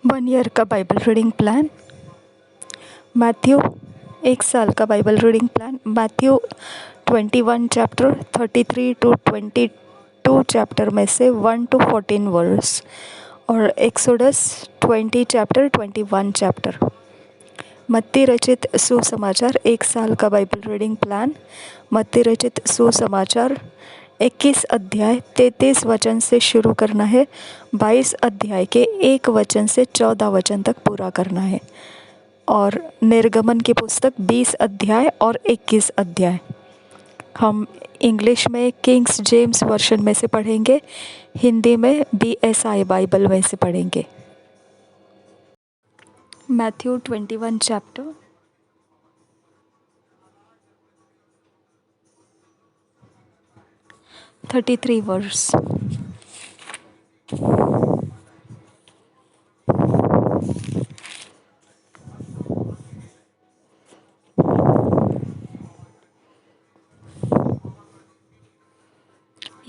1 year का Bible reading plan. Matthew 1 साल का Bible reading plan. Matthew 21 chapter 33 to 22 chapter में से 1 to 14 वर्स, और एक्सोडस 20 चैप्टर 21 चैप्टर। मत्ती रचित सुसमाचार 1 साल का बाइबल रीडिंग प्लान। मत्ती रचित सुसमाचार 21 अध्याय 33 वचन से शुरू करना है। 22 अध्याय के 1 वचन से 14 वचन तक पूरा करना है। और निर्गमन की पुस्तक 20 अध्याय और 21 अध्याय हम इंग्लिश में किंग्स जेम्स वर्शन में से पढ़ेंगे, हिंदी में BSI बाइबल में से पढ़ेंगे। Matthew 21 chapter 33 verse.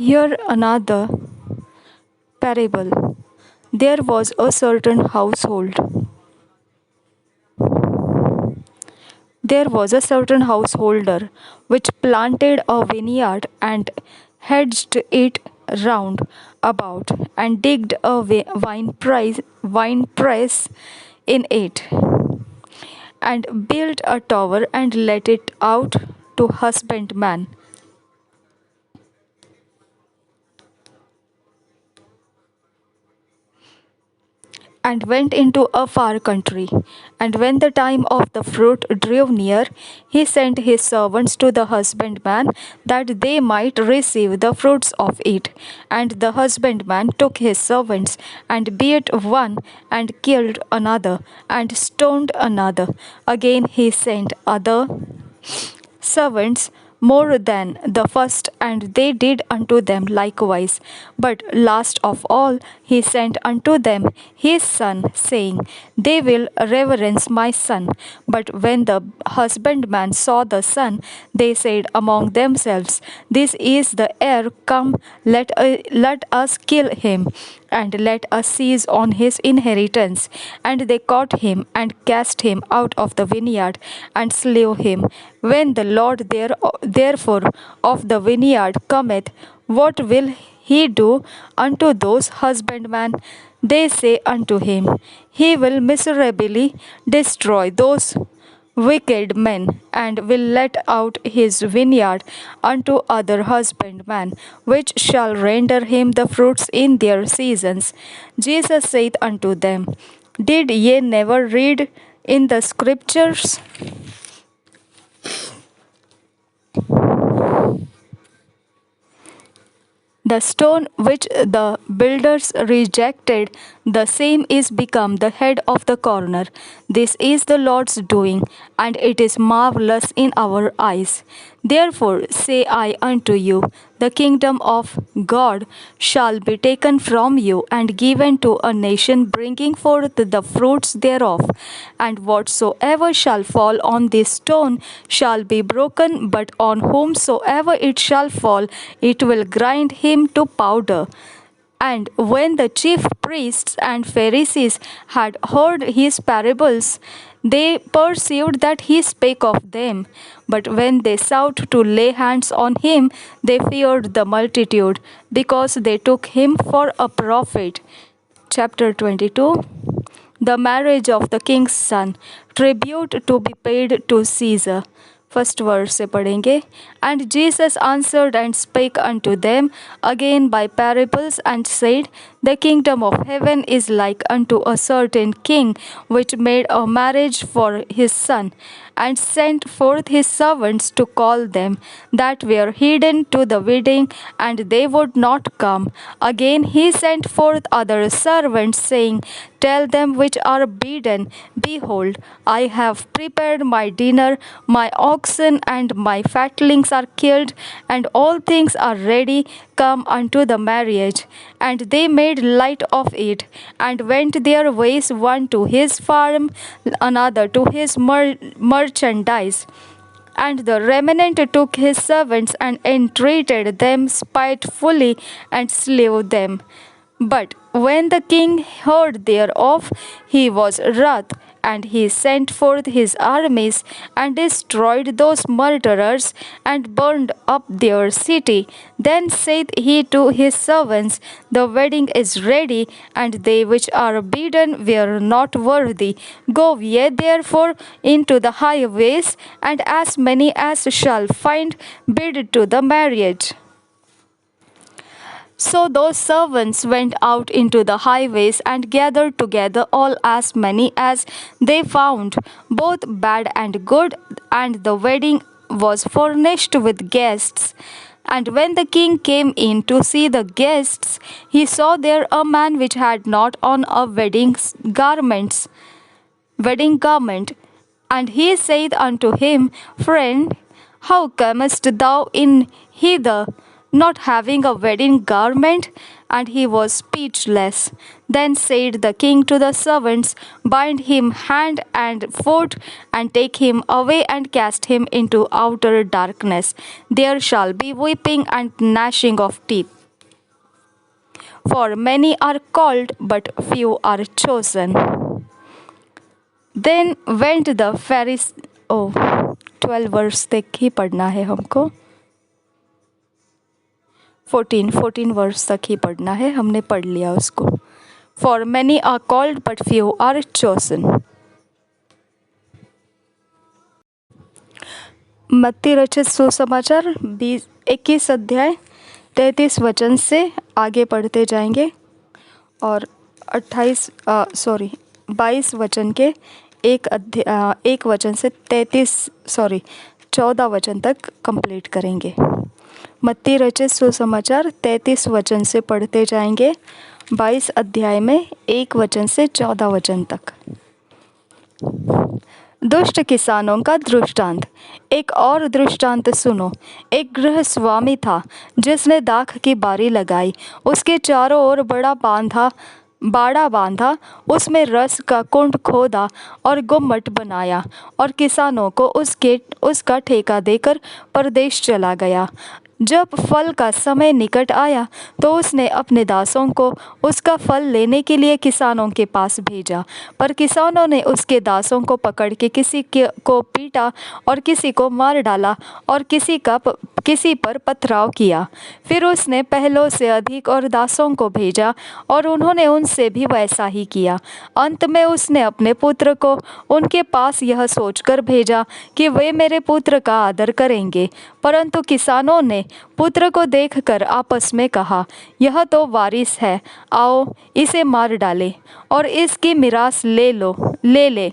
Here another parable. There was a certain household. There was a certain householder which planted a vineyard and hedged it round about and digged a wine press in it and built a tower and let it out to husbandmen and went into a far country. And when the time of the fruit drew near, he sent his servants to the husbandman that they might receive the fruits of it. And the husbandman took his servants and beat one and killed another and stoned another. Again he sent other servants more than the first, and they did unto them likewise. But last of all, he sent unto them his son, saying, They will reverence my son. But when the husbandmen saw the son, they said among themselves, This is the heir, come, let us kill him, and let us seize on his inheritance. And they caught him and cast him out of the vineyard and slew him. When the Lord therefore of the vineyard cometh, what will he do unto those husbandmen? They say unto him, He will miserably destroy those wicked men, and will let out his vineyard unto other husbandmen, which shall render him the fruits in their seasons. Jesus saith unto them, Did ye never read in the scriptures? The stone which the builders rejected, the same is become the head of the corner. This is the Lord's doing, and it is marvelous in our eyes. Therefore say I unto you, the kingdom of God shall be taken from you and given to a nation bringing forth the fruits thereof. And whatsoever shall fall on this stone shall be broken, but on whomsoever it shall fall, it will grind him to powder. And when the chief priests and Pharisees had heard his parables, they perceived that he spake of them. But when they sought to lay hands on him, they feared the multitude, because they took him for a prophet. Chapter 22. The marriage of the king's son. Tribute to be paid to Caesar. First word से पढ़ेंगे। And Jesus answered and spake unto them again by parables, and said, The kingdom of heaven is like unto a certain king, which made a marriage for his son, and sent forth his servants to call them that were hidden to the wedding, and they would not come. Again he sent forth other servants, saying, Tell them which are bidden, Behold, I have prepared my dinner, my oxen and my fatlings are killed, and all things are ready, come unto the marriage. And they made light of it, and went their ways, one to his farm, another to his merchandise. And the remnant took his servants and entreated them spitefully, and slew them. But when the king heard thereof, he was wroth, and he sent forth his armies and destroyed those murderers and burned up their city. Then said he to his servants, the wedding is ready, and they which are bidden were not worthy. Go ye therefore into the highways, and as many as shall find, bid to the marriage. So those servants went out into the highways and gathered together all as many as they found, both bad and good, and the wedding was furnished with guests. And when the king came in to see the guests, he saw there a man which had not on a wedding garment. And he said unto him, Friend, how camest thou in hither, not having a wedding garment? And he was speechless. Then said the king to the servants, Bind him hand and foot, and take him away and cast him into outer darkness. There shall be weeping and gnashing of teeth. For many are called, but few are chosen. Then went the Pharisees. 12 verse तक ही पढ़ना है हमको. 14 verse तक ही पढ़ना है, हमने पढ़ लिया उसको. For many are called but few are chosen. मत्ती रचित सुसमाचार 21 अध्याय 33 वचन से आगे पढ़ते जाएंगे और 22 वचन के एक वचन से 14 वचन तक कंप्लीट करेंगे. मत्ती रचित सुसमाचार 33 वचन से पढ़ते जाएंगे, 22 अध्याय में 1 वचन से 14 वचन तक. दुष्ट किसानों का दृष्टांत. एक और दृष्टांत सुनो. एक गृह स्वामी था जिसने दाख की बारी लगाई, उसके चारों ओर बाड़ा बांधा, उसमें रस का कुंड खोदा और गुम्मट बनाया, और किसानों को उसका ठेका देकर परदेश चला गया. जब फल का समय निकट आया तो उसने अपने दासों को उसका फल लेने के लिए किसानों के पास भेजा, पर किसानों ने उसके दासों को पकड़ के किसी को पीटा और किसी को मार डाला और किसी पर पथराव किया. फिर उसने पहलों से अधिक और दासों को भेजा और उन्होंने उनसे भी वैसा ही किया. अंत में उसने अपने पुत्र को उनके पास यह सोचकर भेजा कि वे मेरे पुत्र का आदर करेंगे. परंतु किसानों ने पुत्र को देखकर आपस में कहा, यह तो वारिस है, आओ इसे मार डालें और इसकी मिरास ले ले.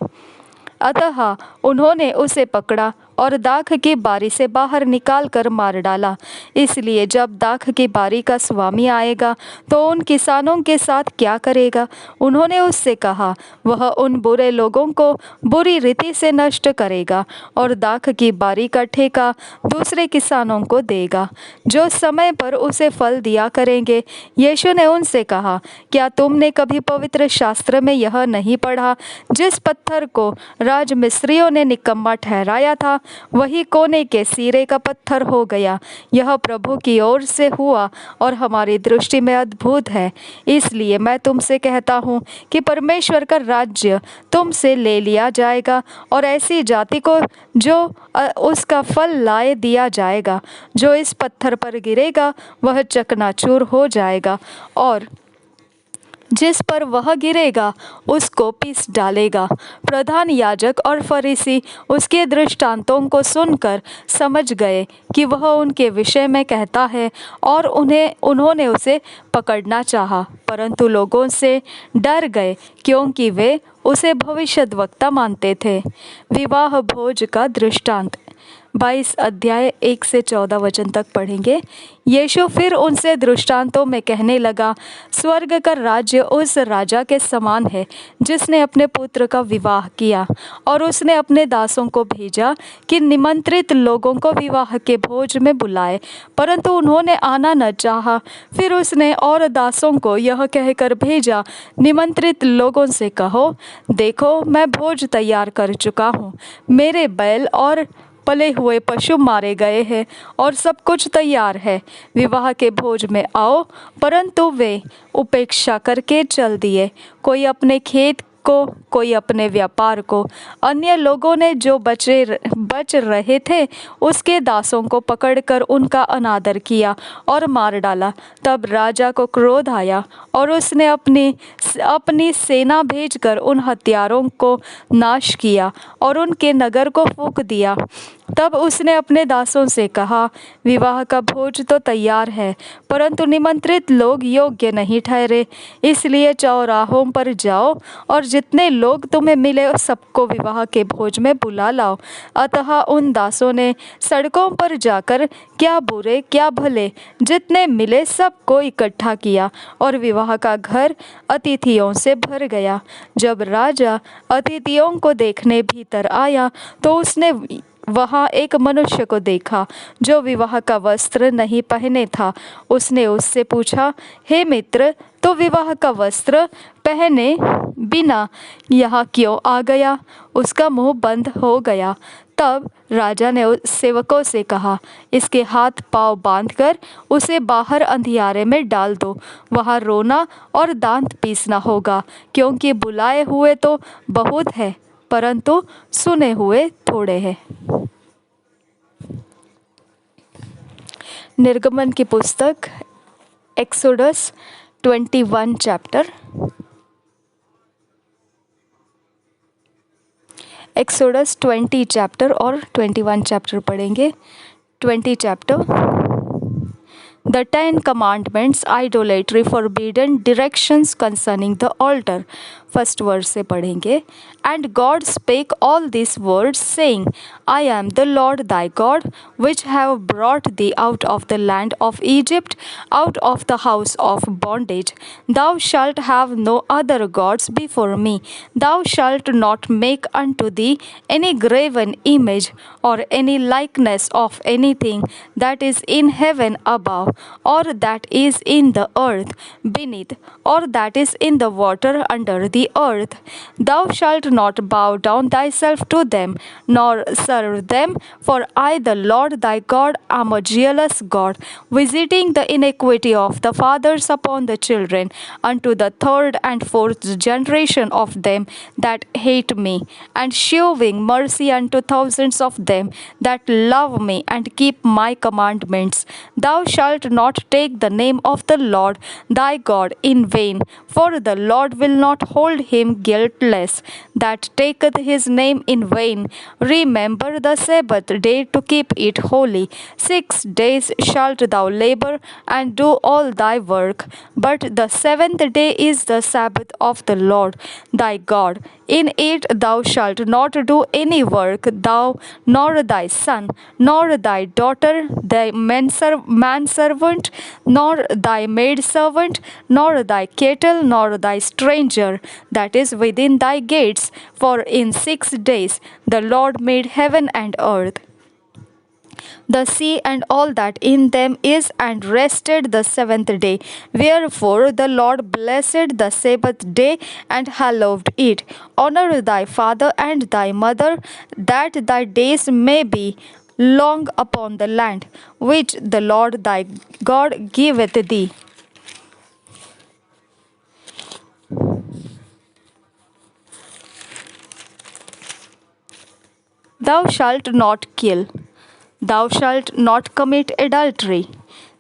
अतः उन्होंने उसे पकड़ा और दाख की बारी से बाहर निकाल कर मार डाला. इसलिए जब दाख की बारी का स्वामी आएगा तो उन किसानों के साथ क्या करेगा? उन्होंने उससे कहा, वह उन बुरे लोगों को बुरी रीति से नष्ट करेगा और दाख की बारी का ठेका दूसरे किसानों को देगा, जो समय पर उसे फल दिया करेंगे. यीशु ने उनसे कहा, क्या तुमने कभी पवित्र शास्त्र में यह नहीं पढ़ा, जिस पत्थर को राजमिस्त्रियों ने निकम्मा ठहराया था, वही कोने के सिरे का पत्थर हो गया. यह प्रभु की ओर से हुआ और हमारी दृष्टि में अद्भुत है. इसलिए मैं तुमसे कहता हूँ कि परमेश्वर का राज्य तुमसे ले लिया जाएगा और ऐसी जाति को जो उसका फल लाए दिया जाएगा. जो इस पत्थर पर गिरेगा वह चकनाचूर हो जाएगा, और जिस पर वह गिरेगा उसको पीस डालेगा. प्रधान याजक और फरीसी उसके दृष्टांतों को सुनकर समझ गए कि वह उनके विषय में कहता है, और उन्होंने उसे पकड़ना चाहा, परंतु लोगों से डर गए क्योंकि वे उसे भविष्यद्वक्ता मानते थे. विवाह भोज का दृष्टांत. 22 अध्याय 1 से 14 वचन तक पढ़ेंगे. यीशु फिर उनसे दृष्टांतों में कहने लगा, स्वर्ग का राज्य उस राजा के समान है जिसने अपने पुत्र का विवाह किया, और उसने अपने दासों को भेजा कि निमंत्रित लोगों को विवाह के भोज में बुलाए, परंतु उन्होंने आना न चाहा. फिर उसने और दासों को यह कहकर भेजा, निमंत्रित लोगों से कहो, देखो मैं भोज तैयार कर चुका हूँ, मेरे बैल और पले हुए पशु मारे गए हैं और सब कुछ तैयार है, विवाह के भोज में आओ। परंतु वे उपेक्षा करके चल दिए, कोई अपने खेत को, कोई अपने व्यापार को। अन्य लोगों ने जो बच रहे थे उसके दासों को पकड़कर उनका अनादर किया और मार डाला। तब राजा को क्रोध आया और उसने अपनी सेना भेजकर उन हत्यारों को नाश किया और उनके नगर को फूंक दिया। तब उसने अपने दासों से कहा, विवाह का भोज तो तैयार है, परंतु निमंत्रित लोग योग्य नहीं ठहरे। इसलिए चौराहों पर जाओ और जितने लोग तुम्हें मिले सबको विवाह के भोज में बुला लाओ। अतः उन दासों ने सड़कों पर जाकर क्या बुरे क्या भले जितने मिले सबको इकट्ठा किया और विवाह का घर अतिथियों से भर गया। जब राजा अतिथियों को देखने भीतर आया तो उसने वहाँ एक मनुष्य को देखा जो विवाह का वस्त्र नहीं पहने था। उसने उससे पूछा, हे मित्र, तो विवाह का वस्त्र पहने बिना यहाँ क्यों आ गया? उसका मुंह बंद हो गया। तब राजा ने उस सेवकों से कहा, इसके हाथ पांव बांधकर उसे बाहर अंधियारे में डाल दो। वहाँ रोना और दांत पीसना होगा, क्योंकि बुलाए हुए तो बहुत है, परंतु सुने हुए थोड़े हैं। निर्गमन की पुस्तक एक्सोडस 21 चैप्टर। एक्सोडस 20 चैप्टर और 21 चैप्टर पढ़ेंगे। 20 chapter. The 10 Commandments, idolatry forbidden, directions concerning the altar. First verse से पढ़ेंगे। And God spake all these words, saying, I am the Lord thy God, which have brought thee out of the land of Egypt, out of the house of bondage. Thou shalt have no other gods before me. Thou shalt not make unto thee any graven image, or any likeness of anything that is in heaven above, or that is in the earth beneath, or that is in the water under the earth. Thou shalt not bow down thyself to them, nor serve them, for I, the Lord thy God, am a jealous God, visiting the iniquity of the fathers upon the children, unto the third and fourth generation of them that hate me, and shewing mercy unto thousands of them that love me and keep my commandments. Thou shalt not take the name of the Lord thy God in vain, for the Lord will not hold him guiltless that taketh his name in vain. Remember the Sabbath day to keep it holy. 6 days shalt thou labor and do all thy work, but the seventh day is the Sabbath of the Lord thy God. In it thou shalt not do any work, thou, nor thy son, nor thy daughter, thy manservant, nor thy maidservant, nor thy cattle, nor thy stranger that is within thy gates. For in 6 days the Lord made heaven and earth, the sea and all that in them is, and rested the seventh day. Wherefore the Lord blessed the Sabbath day and hallowed it. Honor thy father and thy mother, that thy days may be long upon the land which the Lord thy God giveth thee. Thou shalt not kill. Thou shalt not commit adultery.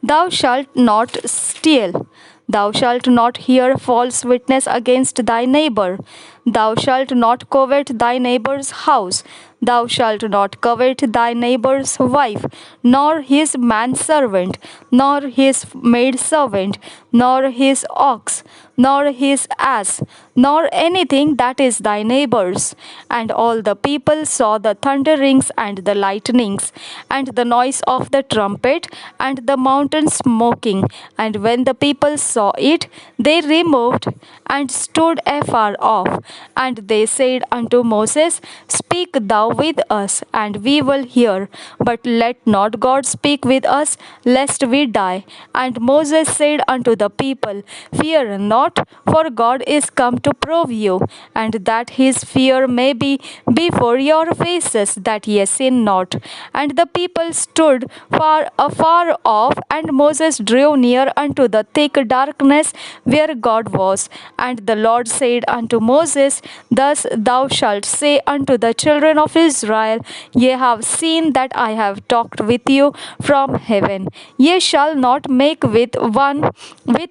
Thou shalt not steal. Thou shalt not hear false witness against thy neighbor. Thou shalt not covet thy neighbor's house. Thou shalt not covet thy neighbor's wife, nor his manservant, nor his maidservant, nor his ox, nor his ass, nor anything that is thy neighbor's. And all the people saw the thunderings and the lightnings, and the noise of the trumpet, and the mountain smoking. And when the people saw it, they removed and stood afar off. And they said unto Moses, Speak thou thou with us, and we will hear. But let not God speak with us, lest we die. And Moses said unto the people, Fear not, for God is come to prove you, and that his fear may be before your faces, that ye sin not. And the people stood far afar off, and Moses drew near unto the thick darkness where God was. And the Lord said unto Moses, Thus thou shalt say unto the children of Israel, Ye have seen that I have talked with you from heaven. Ye shall not make with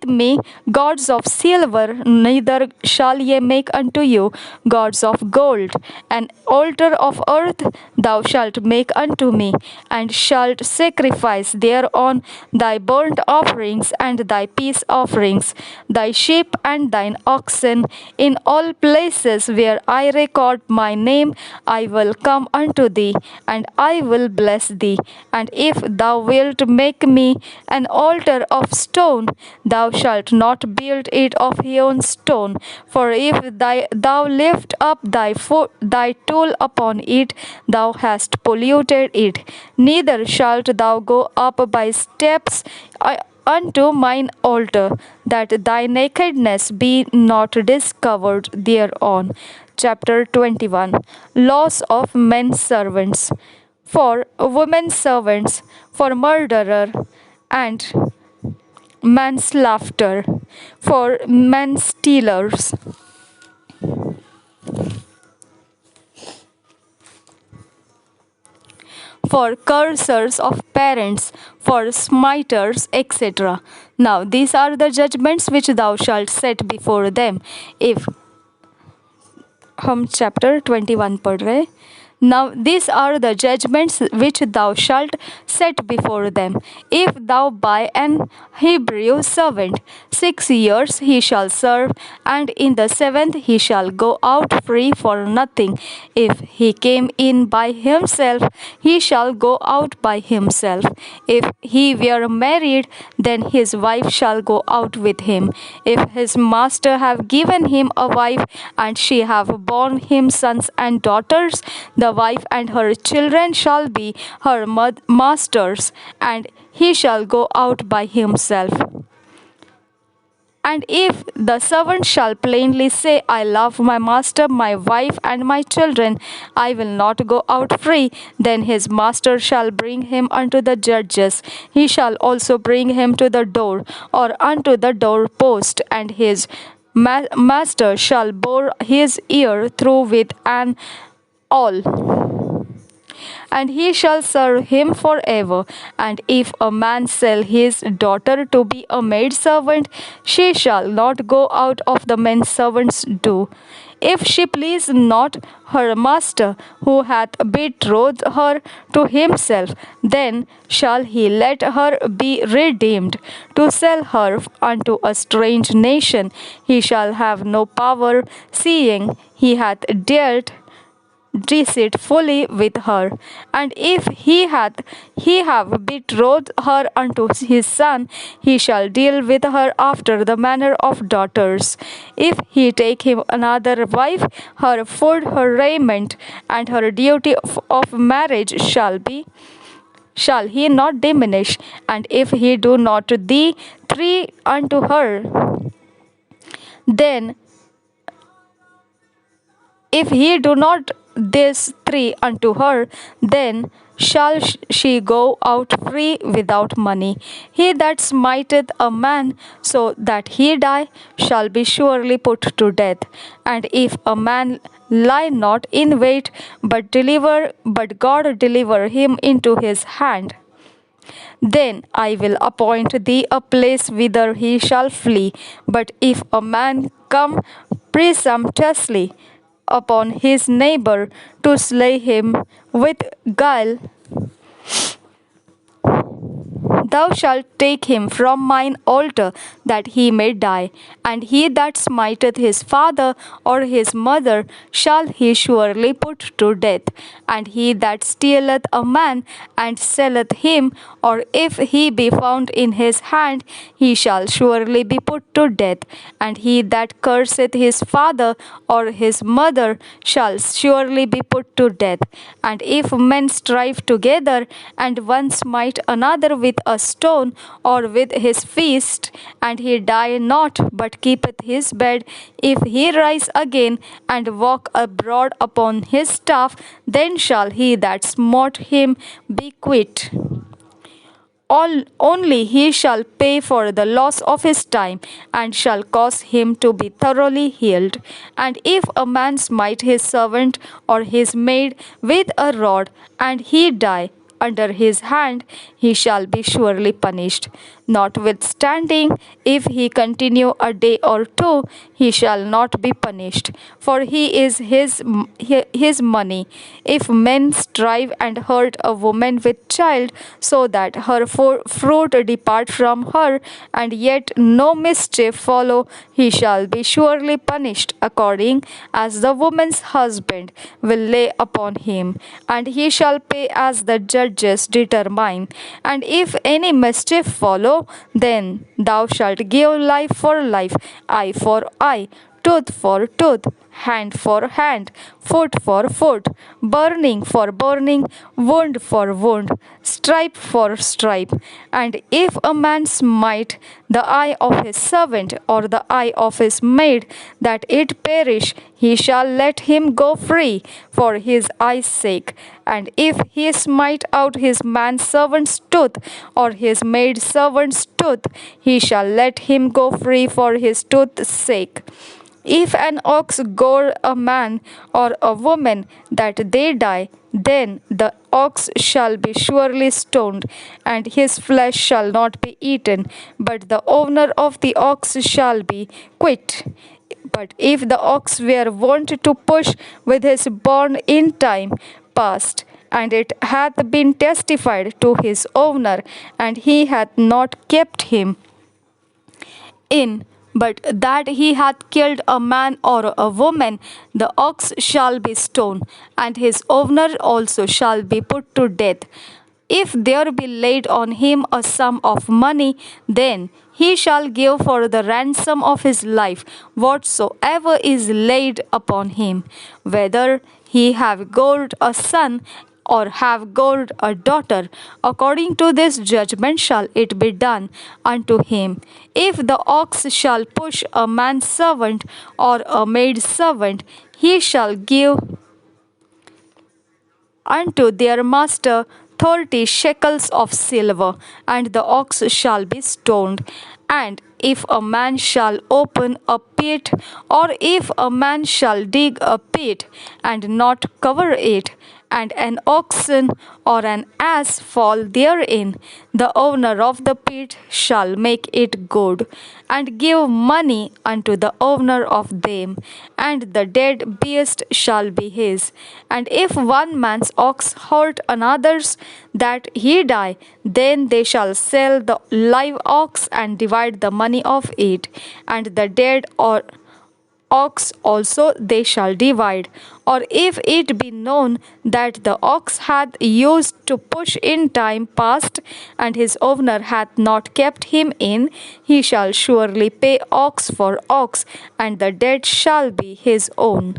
me gods of silver, neither shall ye make unto you gods of gold. An altar of earth thou shalt make unto me, and shalt sacrifice thereon thy burnt offerings and thy peace offerings, thy sheep and thine oxen. In all places where I record my name, I will come unto thee, and I will bless thee. And if thou wilt make me an altar of stone, thou shalt not build it of hewn stone. For if thou lift up thy tool upon it, thou hast polluted it. Neither shalt thou go up by steps unto mine altar, that thy nakedness be not discovered thereon. Chapter 21. Loss of men servants. For women servants, for murderer and manslaughter, for manstealers, for cursers of parents, for smiters, etc. Now these are the judgments which thou shalt set before them. If हम chapter 21 पढ़ रहे. Now these are the judgments which thou shalt set before them. If thou buy an Hebrew servant, 6 years he shall serve, and in the 7th he shall go out free for nothing. If he came in by himself, he shall go out by himself. If he were married, then his wife shall go out with him. If his master have given him a wife, and she have borne him sons and daughters, the wife and her children shall be her master's, and he shall go out by himself. And if the servant shall plainly say, I love my master, my wife, and my children, I will not go out free, then his master shall bring him unto the judges. He shall also bring him to the door, or unto the door post, and his master shall bore his ear through with an awl, and he shall serve him forever. And if a man sell his daughter to be a maidservant, she shall not go out of the men servants' do. If she please not her master, who hath betrothed her to himself, then shall he let her be redeemed. To sell her unto a strange nation, he shall have no power, seeing he hath dealt deceitfully with her. And if he have betrothed her unto his son, he shall deal with her after the manner of daughters. If he take him another wife, her food, her raiment, and her duty of marriage shall he not diminish. And if he do not thee three unto her, then if he do not this three unto her, then shall she go out free without money. He that smiteth a man so that he die shall be surely put to death. And if a man lie not in wait, but God deliver him into his hand, then I will appoint thee a place whither he shall flee. But if a man come presumptuously upon his neighbor to slay him with guile, thou shalt take him from mine altar, that he may die. And he that smiteth his father or his mother shall he surely put to death. And he that stealeth a man and selleth him, or if he be found in his hand, he shall surely be put to death. And he that curseth his father or his mother shall surely be put to death. And if men strive together, and one smite another with a stone or with his fist, and he die not, but keepeth his bed, if he rise again and walk abroad upon his staff, then shall he that smote him be quit. Only he shall pay for the loss of his time, and shall cause him to be thoroughly healed. And if a man smite his servant or his maid with a rod, and he die under his hand, he shall be surely punished. Notwithstanding, if he continue a day or two, he shall not be punished, for he is his money. If men strive and hurt a woman with child, so that her fruit depart from her, and yet no mischief follow, he shall be surely punished according as the woman's husband will lay upon him, and he shall pay as the judges determine. And if any mischief follow, then thou shalt give life for life, eye for eye, tooth for tooth, hand for hand, foot for foot, burning for burning, wound for wound, stripe for stripe. And if a man smite the eye of his servant or the eye of his maid, that it perish, he shall let him go free for his eye's sake. And if he smite out his manservant's tooth or his maidservant's tooth, he shall let him go free for his tooth's sake. If an ox gore a man or a woman that they die, then the ox shall be surely stoned, and his flesh shall not be eaten, but the owner of the ox shall be quit. But if the ox were wont to push with his born in time past, and it hath been testified to his owner, and he hath not kept him in, but that he hath killed a man or a woman, the ox shall be stoned, and his owner also shall be put to death. If there be laid on him a sum of money, then he shall give for the ransom of his life whatsoever is laid upon him, whether he have gored a son or have gored a daughter. According to this judgment shall it be done unto him. If the ox shall push a manservant or a maidservant, he shall give unto their master 30 shekels of silver, and the ox shall be stoned. And if a man shall open a pit, or if a man shall dig a pit and not cover it, and an oxen or an ass fall therein, the owner of the pit shall make it good, and give money unto the owner of them, and the dead beast shall be his. And if one man's ox hurt another's, that he die, then they shall sell the live ox and divide the money of it, and the dead or ox also they shall divide. Or if it be known that the ox hath used to push in time past, and his owner hath not kept him in, he shall surely pay ox for ox, and the dead shall be his own.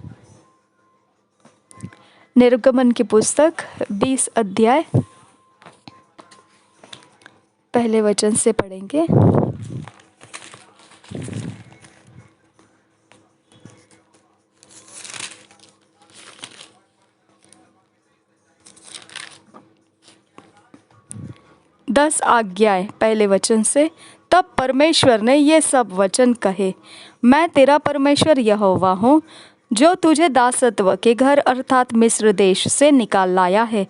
निर्गमन की पुस्तक 20 अध्याय पहले वचन से पढ़ेंगे। दस आज्ञाएं पहले वचन से। तब परमेश्वर ने ये सब वचन कहे, मैं तेरा परमेश्वर यहोवा हूँ, जो तुझे दासत्व के घर अर्थात मिस्र देश से निकाल लाया है।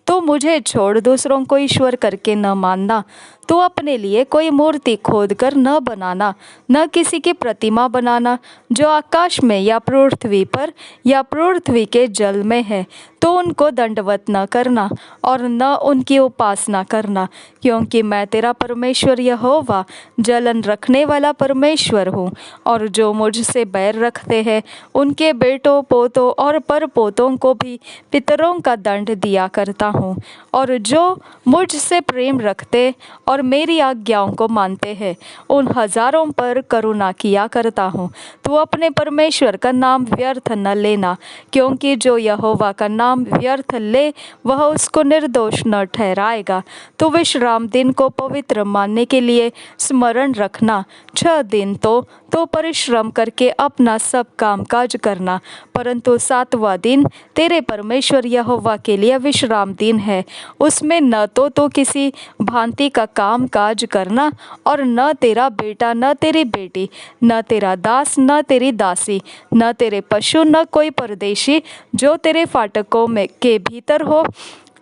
तो मुझे छोड़ दूसरों को ईश्वर करके न मानना। तू अपने लिए कोई मूर्ति खोद कर न बनाना, न किसी की प्रतिमा बनाना जो आकाश में या पृथ्वी पर या पृथ्वी के जल में है, तो उनको दंडवत न करना और न उनकी उपासना करना, क्योंकि मैं तेरा परमेश्वर यहोवा जलन रखने वाला परमेश्वर हूँ। और जो मुझसे बैर रखते हैं उनके बेटों पोतों और परपोतों को भी पितरों का दंड दिया करता हूँ, और जो मुझसे प्रेम रखते और मेरी आज्ञाओं को मानते हैं उन हजारों पर करुणा किया करता हूँ। तू अपने परमेश्वर का नाम व्यर्थ न लेना, क्योंकि जो यहोवा का नाम व्यर्थ ले वह उसको निर्दोष न ठहराएगा। तो विश्राम दिन को पवित्र मानने के लिए स्मरण रखना। 6 दिन तो परिश्रम करके अपना सब काम काज करना, परंतु 7वां दिन तेरे परमेश्वर यहोवा के लिए विश्राम दिन है। उसमें न तो किसी भांति का काम काज करना, और न तेरा बेटा न तेरी बेटी, न तेरा दास न तेरी दासी, न तेरे पशु, न कोई परदेशी जो तेरे फाटकों में के भीतर हो,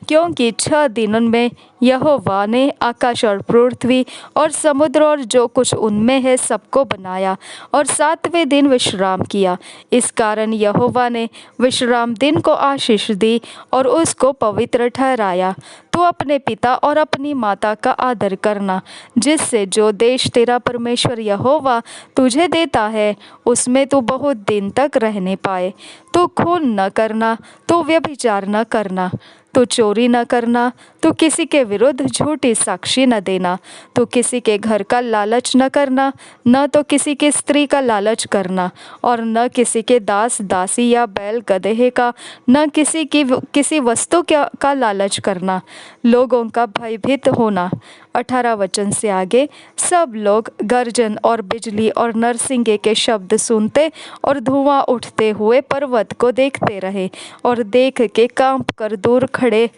क्योंकि 6 दिनों में यहोवा ने आकाश और पृथ्वी और समुद्र और जो कुछ उनमें है सबको बनाया, और 7वें दिन विश्राम किया। इस कारण यहोवा ने विश्राम दिन को आशीष दी और उसको पवित्र ठहराया। तू अपने पिता और अपनी माता का आदर करना, जिससे जो देश तेरा परमेश्वर यहोवा तुझे देता है उसमें तू बहुत दिन तक रहने पाए। तू खून न करना, तू व्यभिचार न करना, तू चोरी न करना, तू किसी के विरुद्ध झूठी साक्षी न देना, तू किसी के घर का लालच न करना, न तो किसी की स्त्री का लालच करना, और न किसी के दास दासी या बैल गदहे का, न किसी वस्तु का लालच करना। लोगों का भयभीत होना। 18 वचन से आगे सब लोग गर्जन और बिजली और नरसिंगे के शब्द सुनते और धुआं उठते हुए पर्वत को देखते रहे, और देख के कांप कर दूर खड़े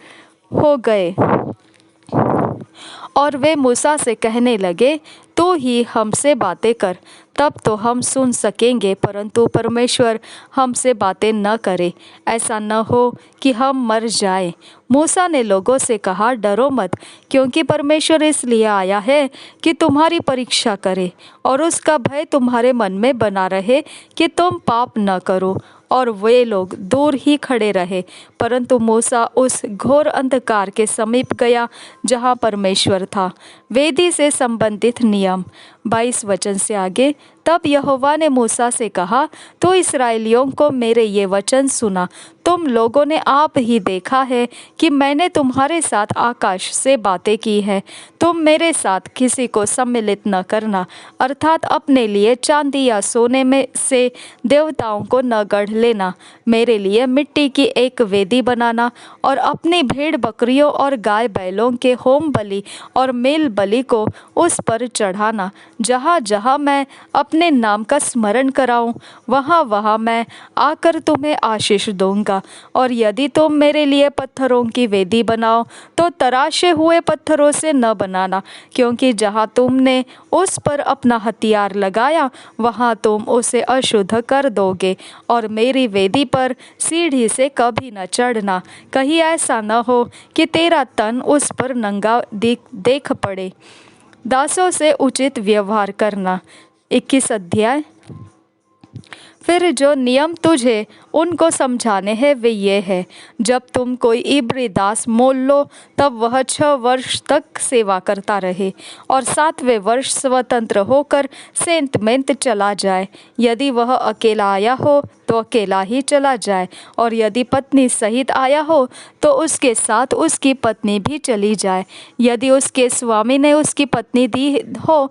हो गए। और वे मूसा से कहने लगे, तू ही हमसे बातें कर, तब तो हम सुन सकेंगे, परंतु परमेश्वर हमसे बातें न करे, ऐसा न हो कि हम मर जाएं। मूसा ने लोगों से कहा, डरो मत, क्योंकि परमेश्वर इसलिए आया है कि तुम्हारी परीक्षा करे, और उसका भय तुम्हारे मन में बना रहे कि तुम पाप न करो। और वे लोग दूर ही खड़े रहे, परंतु मूसा उस घोर अंधकार के समीप गया जहाँ परमेश्वर था। वेदी से संबंधित नियम। 22 वचन से आगे तब यहोवा ने मूसा से कहा, तो इस्राएलियों को मेरे ये वचन सुना। तुम लोगों ने आप ही देखा है कि मैंने तुम्हारे साथ आकाश से बातें की है। तुम मेरे साथ किसी को सम्मिलित न करना, अर्थात अपने लिए चांदी या सोने में से देवताओं को न गढ़ लेना। मेरे लिए मिट्टी की एक वेदी बनाना, और अपनी भेड़ बकरियों और गाय बैलों के होम बलि और मेल बलि को उस पर चढ़ाना। जहाँ जहाँ मैं अपने नाम का स्मरण कराऊं, वहाँ वहाँ मैं आकर तुम्हें आशीष दूंगा। और यदि तुम मेरे लिए पत्थरों की वेदी बनाओ, तो तराशे हुए पत्थरों से न बनाना, क्योंकि जहाँ तुमने उस पर अपना हथियार लगाया वहाँ तुम उसे अशुद्ध कर दोगे। और मेरी वेदी पर सीढ़ी से कभी न चढ़ना, कहीं ऐसा न हो कि तेरा तन उस पर नंगा देख पड़े। दासों से उचित व्यवहार करना। 21 अध्याय। फिर जो नियम तुझे उनको समझाने हैं वे ये है, जब तुम कोई इब्री दास मोल लो तब वह 6 वर्ष तक सेवा करता रहे, और 7वें वर्ष स्वतंत्र होकर सेंत मेंत चला जाए। यदि वह अकेला आया हो तो अकेला ही चला जाए, और यदि पत्नी सहित आया हो तो उसके साथ उसकी पत्नी भी चली जाए। यदि उसके स्वामी ने उसकी पत्नी दी हो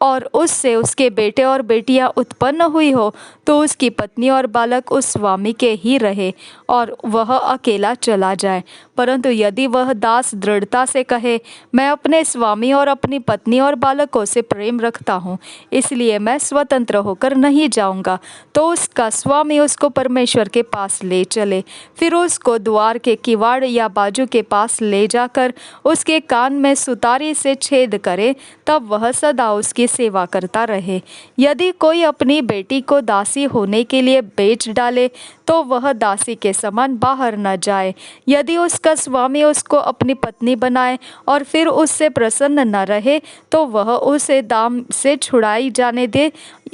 और उससे उसके बेटे और बेटियां उत्पन्न हुई हो, तो उसकी पत्नी और बालक उस स्वामी के ही रहे, और वह अकेला चला जाए। परंतु यदि वह दास दृढ़ता से कहे, मैं अपने स्वामी और अपनी पत्नी और बालकों से प्रेम रखता हूँ, इसलिए मैं स्वतंत्र होकर नहीं जाऊँगा, तो उसका स्वामी उसको परमेश्वर के पास ले चले। फिर उसको द्वार के किवाड़ या बाजू के पास ले जाकर उसके कान में सुतारी से छेद करे, तब वह सदा उसकी सेवा करता रहे। यदि कोई अपनी बेटी को दासी होने के लिए बेच डाले तो वह दासी के समान बाहर न जाए। यदि उसका स्वामी उसको अपनी पत्नी बनाए और फिर उससे प्रसन्न न रहे तो वह उसे दाम से छुड़ाई जाने दे।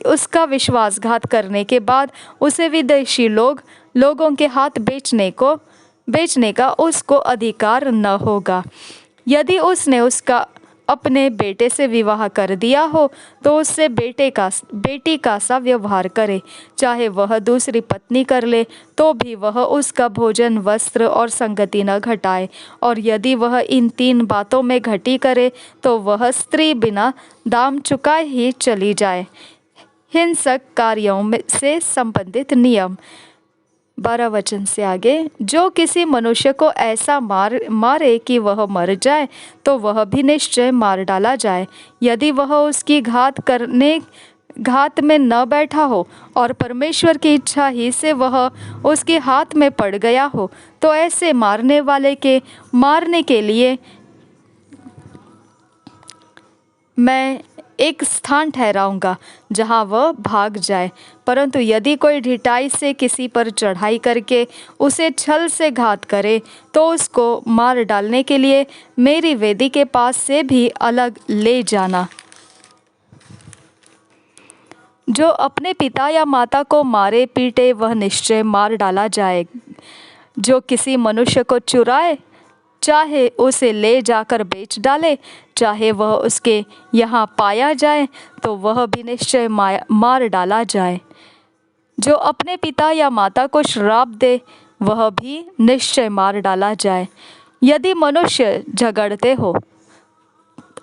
उसका विश्वासघात करने के बाद उसे विदेशी लोगों के हाथ बेचने का उसको अधिकार न होगा। यदि उसने उसका अपने बेटे से विवाह कर दिया हो तो उससे बेटी का सा व्यवहार करे। चाहे वह दूसरी पत्नी कर ले तो भी वह उसका भोजन, वस्त्र और संगति न घटाए। और यदि वह इन 3 बातों में घटी करे तो वह स्त्री बिना दाम चुकाए ही चली जाए। हिंसक कार्यों से संबंधित नियम। 12 वचन से आगे, जो किसी मनुष्य को ऐसा मारे कि वह मर जाए तो वह भी निश्चय मार डाला जाए। यदि वह उसकी घात में न बैठा हो और परमेश्वर की इच्छा ही से वह उसके हाथ में पड़ गया हो तो ऐसे मारने वाले के मारने के लिए मैं एक स्थान ठहराऊंगा जहां वह भाग जाए। परंतु यदि कोई ढिठाई से किसी पर चढ़ाई करके उसे छल से घात करे तो उसको मार डालने के लिए मेरी वेदी के पास से भी अलग ले जाना। जो अपने पिता या माता को मारे पीटे वह निश्चय मार डाला जाए। जो किसी मनुष्य को चुराए, चाहे उसे ले जाकर बेच डाले, चाहे वह उसके यहाँ पाया जाए तो वह भी निश्चय मार डाला जाए। जो अपने पिता या माता को श्राप दे वह भी निश्चय मार डाला जाए। यदि मनुष्य झगड़ते हो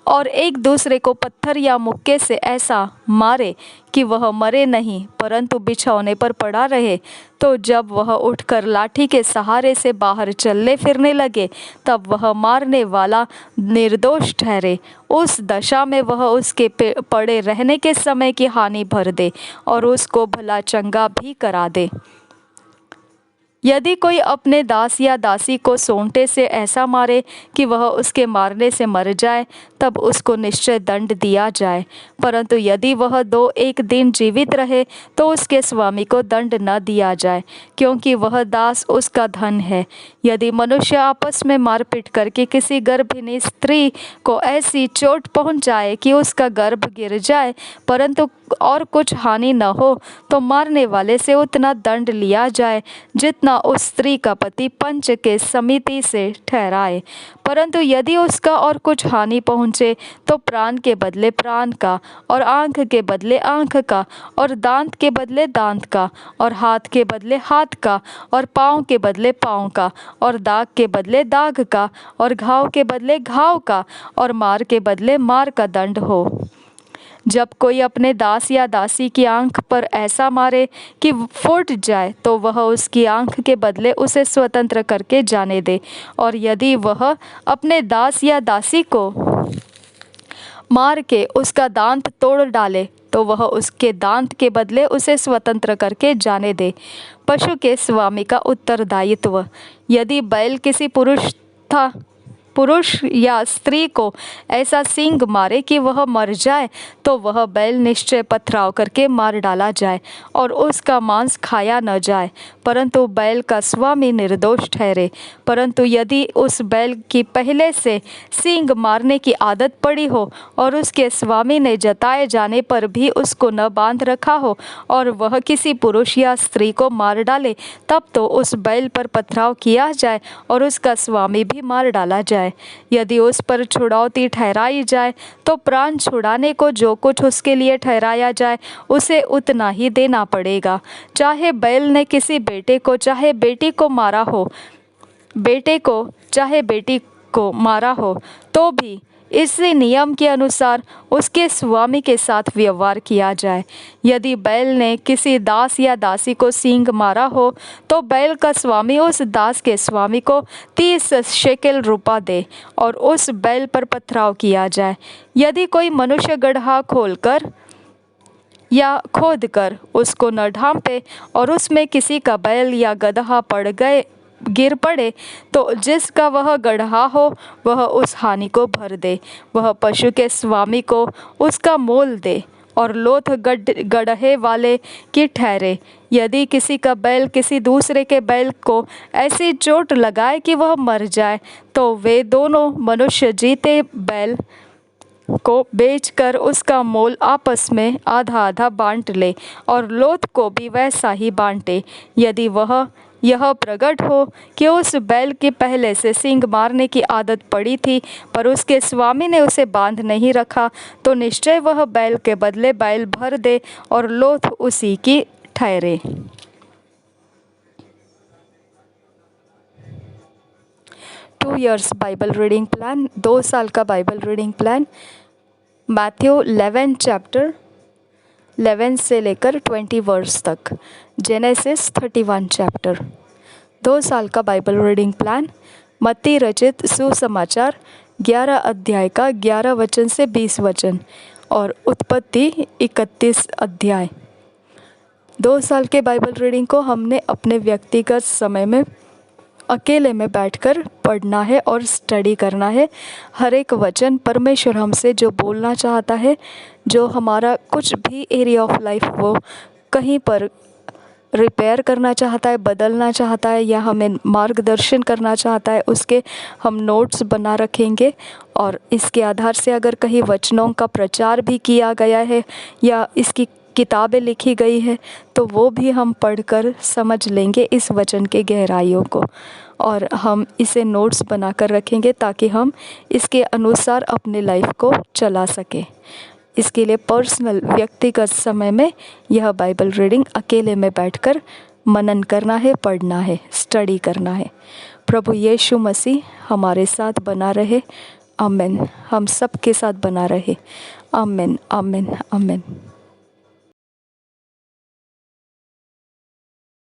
और एक दूसरे को पत्थर या मुक्के से ऐसा मारे कि वह मरे नहीं परंतु बिछौने पर पड़ा रहे, तो जब वह उठकर लाठी के सहारे से बाहर चलने फिरने लगे तब वह मारने वाला निर्दोष ठहरे। उस दशा में वह उसके पड़े रहने के समय की हानि भर दे और उसको भला चंगा भी करा दे। यदि कोई अपने दास या दासी को सोंटे से ऐसा मारे कि वह उसके मारने से मर जाए तब उसको निश्चय दंड दिया जाए। परंतु यदि वह 2-1 दिन जीवित रहे तो उसके स्वामी को दंड न दिया जाए, क्योंकि वह दास उसका धन है। यदि मनुष्य आपस में मारपीट करके किसी गर्भिणी स्त्री को ऐसी चोट पहुंचाए कि उसका गर्भ गिर जाए परंतु और कुछ हानि न हो तो मारने वाले से उतना दंड लिया जाए जितना उस स्त्री का पति पंच के समिति से ठहराए। परंतु यदि उसका और कुछ हानि पहुँचे तो प्राण के बदले प्राण का और आँख के बदले आँख का और दांत के बदले दांत का और हाथ के बदले हाथ का और पाँव के बदले पाँव का और दाग के बदले दाग का और घाव के बदले घाव का और मार के बदले मार का दंड हो। जब कोई अपने दास या दासी की आंख पर ऐसा मारे कि फूट जाए तो वह उसकी आंख के बदले उसे स्वतंत्र करके जाने दे। और यदि वह अपने दास या दासी को मार के उसका दांत तोड़ डाले तो वह उसके दांत के बदले उसे स्वतंत्र करके जाने दे। पशु के स्वामी का उत्तरदायित्व। यदि बैल किसी पुरुष या स्त्री को ऐसा सींग मारे कि वह मर जाए तो वह बैल निश्चय पथराव करके मार डाला जाए और उसका मांस खाया न जाए, परंतु बैल का स्वामी निर्दोष ठहरे। परंतु यदि उस बैल की पहले से सींग मारने की आदत पड़ी हो और उसके स्वामी ने जताए जाने पर भी उसको न बांध रखा हो और वह किसी पुरुष या स्त्री को मार डाले, तब तो उस बैल पर पथराव किया जाए और उसका स्वामी भी मार डाला जाए। यदि उस पर छुड़ौती ठहराई जाए तो प्राण छुड़ाने को जो कुछ उसके लिए ठहराया जाए उसे उतना ही देना पड़ेगा। चाहे बैल ने किसी बेटे को चाहे बेटी को मारा हो, बेटे को चाहे बेटी को मारा हो, तो भी इसी नियम के अनुसार उसके स्वामी के साथ व्यवहार किया जाए। यदि बैल ने किसी दास या दासी को सींग मारा हो तो बैल का स्वामी उस दास के स्वामी को 30 शेकेल रुपया दे और उस बैल पर पथराव किया जाए। यदि कोई मनुष्य गड्ढा खोलकर या खोदकर उसको न ढांपे और उसमें किसी का बैल या गदहा गिर पड़े तो जिसका वह गड्ढा हो वह उस हानि को भर दे, वह पशु के स्वामी को उसका मोल दे और लोथ गड्ढे वाले की ठहरे। यदि किसी का बैल किसी दूसरे के बैल को ऐसी चोट लगाए कि वह मर जाए, तो वे दोनों मनुष्य जीते बैल को बेचकर उसका मोल आपस में आधा आधा बांट ले और लोथ को भी वैसा ही बांटे। यदि यह प्रकट हो कि उस बैल की पहले से सींग मारने की आदत पड़ी थी, पर उसके स्वामी ने उसे बांध नहीं रखा, तो निश्चय वह बैल के बदले बैल भर दे और लोथ उसी की ठहरे। 2 years बाइबल रीडिंग प्लान, 2 साल का Bible reading plan. Matthew 11 chapter 11 से लेकर 20 वर्स तक। Genesis 31 chapter. 2 साल का बाइबल रीडिंग प्लान। मत्ती रचित सुसमाचार 11 अध्याय का 11 वचन से 20 वचन और उत्पत्ति 31 अध्याय। 2 साल के बाइबल रीडिंग को हमने अपने व्यक्तिगत समय में अकेले में बैठकर पढ़ना है और स्टडी करना है। हर एक वचन परमेश्वर हमसे जो बोलना चाहता है, जो हमारा कुछ भी एरिया ऑफ लाइफ वो कहीं पर रिपेयर करना चाहता है, बदलना चाहता है या हमें मार्गदर्शन करना चाहता है, उसके हम नोट्स बना रखेंगे। और इसके आधार से अगर कहीं वचनों का प्रचार भी किया गया है या इसकी किताबें लिखी गई है, तो वो भी हम पढ़कर समझ लेंगे इस वचन के गहराइयों को, और हम इसे नोट्स बनाकर रखेंगे ताकि हम इसके अनुसार अपने लाइफ को चला सकें। इसके लिए पर्सनल व्यक्तिगत समय में यह बाइबल रीडिंग अकेले में बैठकर मनन करना है, पढ़ना है, स्टडी करना है। प्रभु यीशु मसीह हमारे साथ बना रहे। आमीन। हम सब के साथ बना रहे। आमीन, आमीन, आमीन।